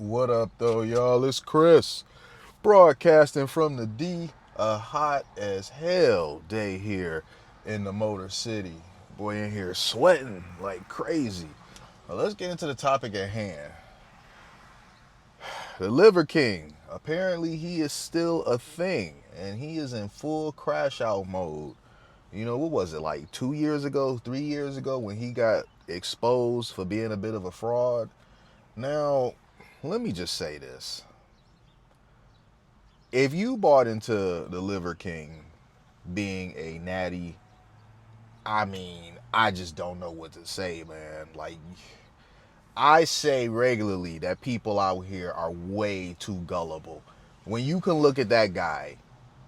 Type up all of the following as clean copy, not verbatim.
What up, though, y'all? It's Chris, broadcasting from the D. A hot as hell day here in the Motor City. Boy, in here sweating like crazy. Well, let's get into the topic at hand. The Liver King. Apparently, he is still a thing, and he is in full crash out mode. You know, what was it, like 2 years ago, 3 years ago, when he got exposed for being a bit of a fraud? Now, let me just say this. If you bought into the Liver King being a natty, I just don't know what to say, man. Like, I say regularly that people out here are way too gullible. When you can look at that guy,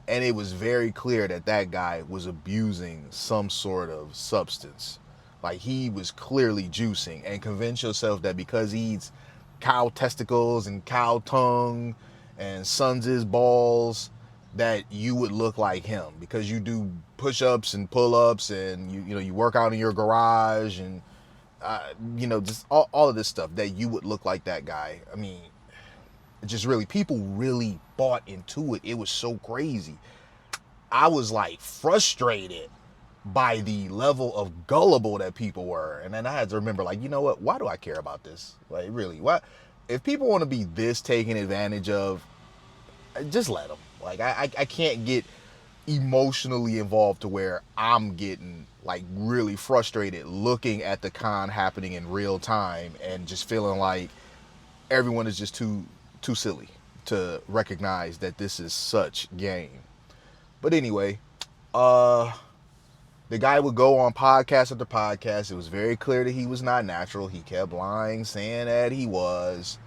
and it was very clear that that guy was abusing some sort of substance. Like, he was clearly juicing, and convince yourself that because he eats cow testicles and cow tongue and suns' balls, that you would look like him because you do push-ups and pull-ups and you work out in your garage and just all of this stuff, that you would look like that guy. I mean, just really, people really bought into it. It was so crazy. I was like frustrated by the level of gullible that people were. And then I had to remember, like, you know what? Why do I care about this? Like, really, what? If people want to be this taken advantage of, just let them. Like, I can't get emotionally involved to where I'm getting like really frustrated looking at the con happening in real time and just feeling like everyone is just too silly to recognize that this is such game. But anyway, the guy would go on podcast after podcast. It was very clear that he was not natural. He kept lying, saying that he was.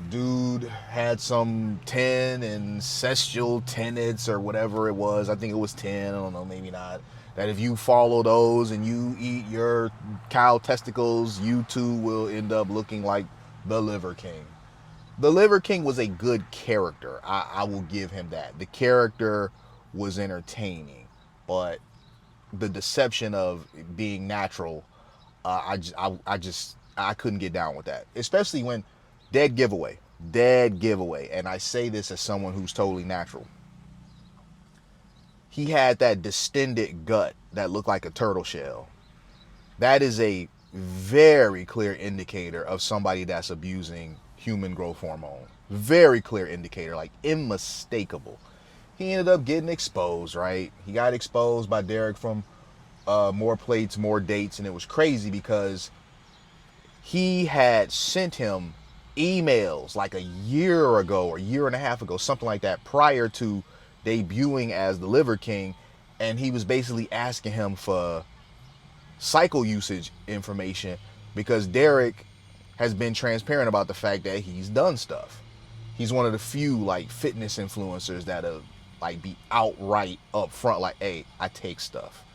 Dude had some 10 ancestral tenets or whatever it was. I think it was 10. I don't know, maybe not. That if you follow those and you eat your cow testicles, you too will end up looking like the Liver King. The Liver King was a good character. I will give him that. The character was entertaining, but the deception of being natural, I couldn't get down with that. Especially when dead giveaway, and I say this as someone who's totally natural. He had that distended gut that looked like a turtle shell. That is a very clear indicator of somebody that's abusing human growth hormone. Very clear indicator, like unmistakable. He ended up getting exposed, right? He got exposed by Derek from More Plates, More Dates, and it was crazy because he had sent him emails like a year ago or year and a half ago, something like that, prior to debuting as the Liver King, and he was basically asking him for cycle usage information because Derek has been transparent about the fact that he's done stuff. He's one of the few like fitness influencers that have like be outright up front, like, hey, I take stuff.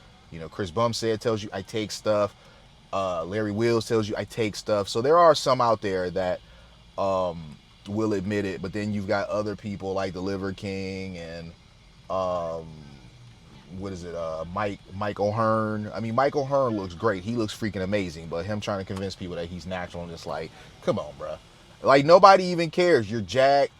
Chris Bumstead tells you I take stuff. Larry Wills tells you I take stuff. So there are some out there that will admit it, but then you've got other people like the Liver King and what is it, Mike O'Hearn. I mean, Mike O'Hearn looks great. He looks freaking amazing, but him trying to convince people that he's natural and just like, come on, bro. Like, nobody even cares. You're jacked.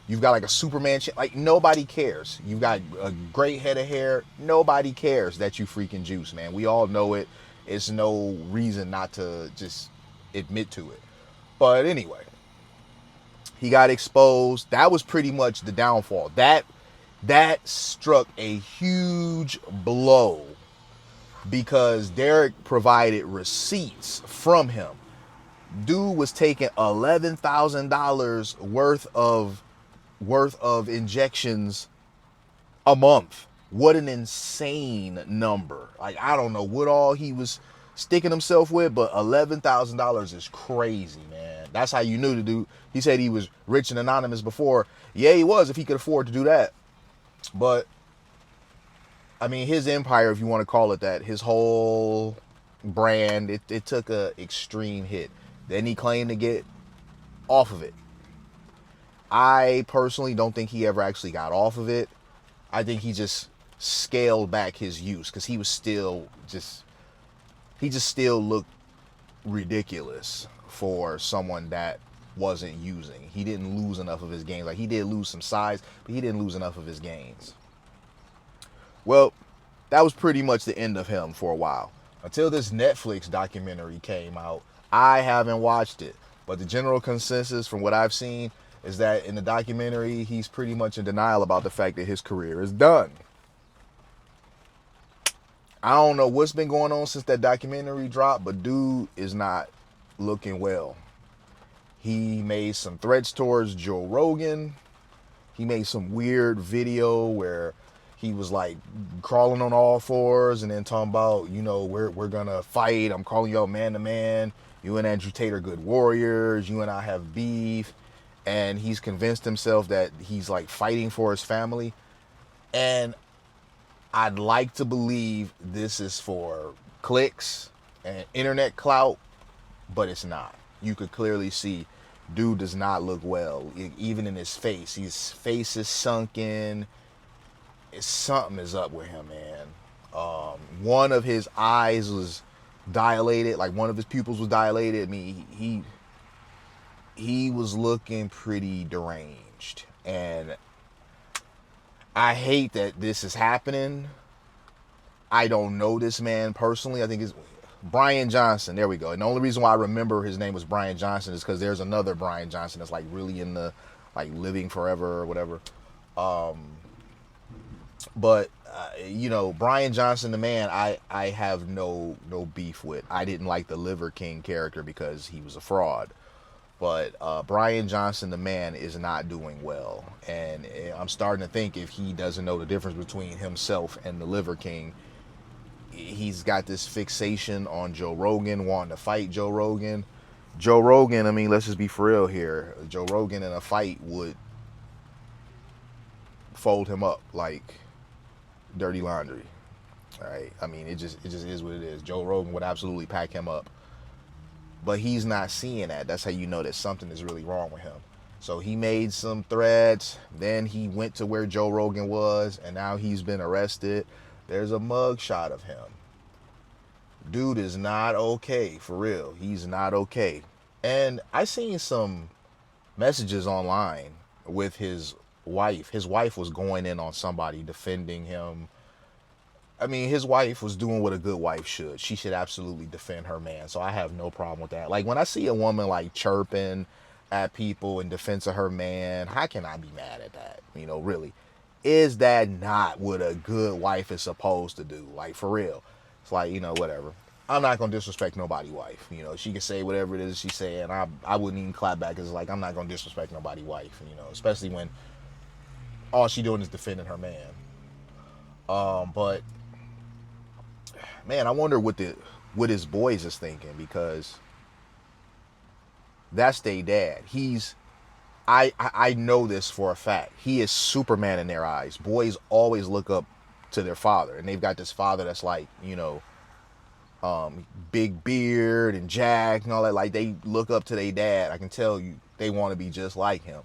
You've got like a Superman shit. Like, nobody cares. You've got a great head of hair. Nobody cares that you freaking juice, man. We all know it. It's no reason not to just admit to it. But anyway, he got exposed. That was pretty much the downfall. That struck a huge blow because Derek provided receipts from him. Dude was taking $11,000 worth of injections a month. What an insane number. Like, I don't know what all he was sticking himself with, but $11,000 is crazy, man. That's how you knew the dude. He said he was rich and anonymous before. Yeah, he was, if he could afford to do that. But I mean, his empire, if you want to call it that, his whole brand, it took a extreme hit. Then he claimed to get off of it. I personally don't think he ever actually got off of it. I think he just scaled back his use because he just still looked ridiculous for someone that wasn't using. He didn't lose enough of his gains. Like, he did lose some size, but he didn't lose enough of his gains. Well, that was pretty much the end of him for a while. Until this Netflix documentary came out. I haven't watched it, but the general consensus from what I've seen is that in the documentary, he's pretty much in denial about the fact that his career is done. I don't know what's been going on since that documentary dropped, but dude is not looking well. He made some threats towards Joe Rogan. He made some weird video where he was like crawling on all fours and then talking about, you know, we're gonna fight. I'm calling y'all man to man. You and Andrew Tate are good warriors. You and I have beef. And he's convinced himself that he's like fighting for his family. And I'd like to believe this is for clicks and internet clout, but it's not. You could clearly see dude does not look well, even in his face. His face is sunken. Something is up with him, man. One of his eyes was dilated, like one of his pupils was dilated. I mean, he was looking pretty deranged, and I hate that this is happening. I don't know this man personally. I think it's Brian Johnson. There we go. And the only reason why I remember his name was Brian Johnson is because there's another Brian Johnson that's like really in the like living forever or whatever. But you know, Brian Johnson, the man, I have no beef with. I didn't like the Liver King character because he was a fraud. But Brian Johnson, the man, is not doing well. And I'm starting to think if he doesn't know the difference between himself and the Liver King, he's got this fixation on Joe Rogan, wanting to fight Joe Rogan. Joe Rogan, I mean, let's just be for real here. Joe Rogan in a fight would fold him up like dirty laundry. All right. I mean, it just is what it is. Joe Rogan would absolutely pack him up. But he's not seeing that. That's how you know that something is really wrong with him. So he made some threats. Then he went to where Joe Rogan was, and now he's been arrested. There's a mug shot of him. Dude is not okay, for real. He's not okay. And I seen some messages online with his wife. His wife was going in on somebody, defending him. I mean, his wife was doing what a good wife should. She should absolutely defend her man. So I have no problem with that. Like, when I see a woman like chirping at people in defense of her man, how can I be mad at that? You know, really. Is that not what a good wife is supposed to do? Like, for real. It's like, you know, whatever. I'm not going to disrespect nobody's wife. You know, she can say whatever it is she's saying. I wouldn't even clap back. It's like, I'm not going to disrespect nobody's wife, you know, especially when all she doing is defending her man. But man, I wonder what his boys is thinking, because that's their dad. I know this for a fact. He is Superman in their eyes. Boys always look up to their father, and they've got this father that's like, you know, big beard and jacked and all that. Like, they look up to their dad. I can tell you they want to be just like him.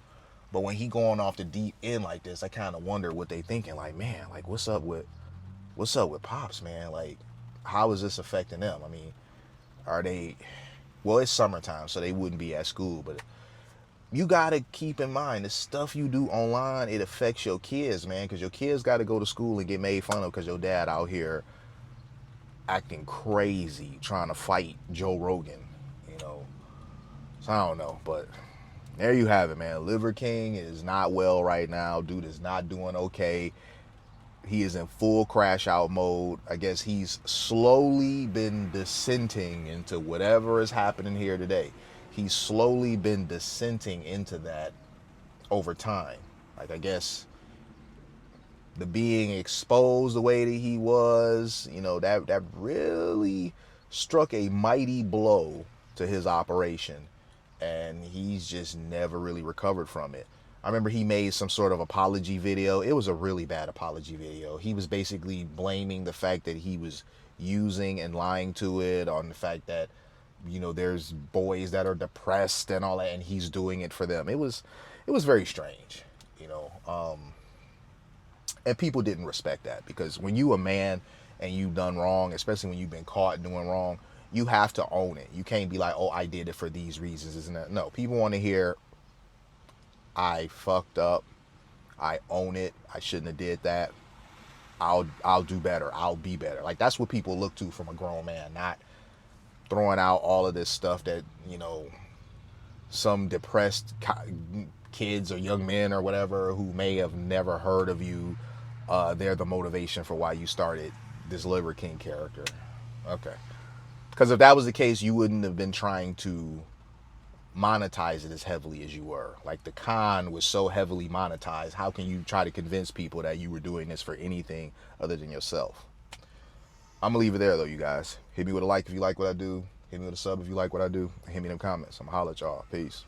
But when he going off the deep end like this, I kind of wonder what they thinking. Like, man, like what's up with Pops, man? Like, how is this affecting them? I mean, are they, well, it's summertime, so they wouldn't be at school, but you got to keep in mind, the stuff you do online, it affects your kids, man, because your kids got to go to school and get made fun of because your dad out here acting crazy trying to fight Joe Rogan, you know. So I don't know, but there you have it, man. Liver King is not well right now. Dude is not doing okay. He is in full crash out mode. I guess he's slowly been descending into whatever is happening here today. He's slowly been descending into that over time. Like, I guess the being exposed the way that he was, you know, that really struck a mighty blow to his operation. And he's just never really recovered from it. I remember he made some sort of apology video. It was a really bad apology video. He was basically blaming the fact that he was using and lying to it on the fact that, you know, there's boys that are depressed and all that, and he's doing it for them. It was very strange, you know. And people didn't respect that, because when you a man and you've done wrong, especially when you've been caught doing wrong, you have to own it. You can't be like, oh, I did it for these reasons, isn't it? No, people want to hear, I fucked up, I own it, I shouldn't have did that. I'll do better. I'll be better. Like that's what people look to from a grown man, not throwing out all of this stuff that, some depressed kids or young men or whatever who may have never heard of you, they're the motivation for why you started this Liver King character. Okay. Because if that was the case, you wouldn't have been trying to monetize it as heavily as you were. Like the con was so heavily monetized. How can you try to convince people that you were doing this for anything other than yourself? I'm gonna leave it there though, you guys. Hit me with a like if you like what I do. Hit me with a sub if you like what I do. And hit me in them comments. I'm gonna holler at y'all. Peace.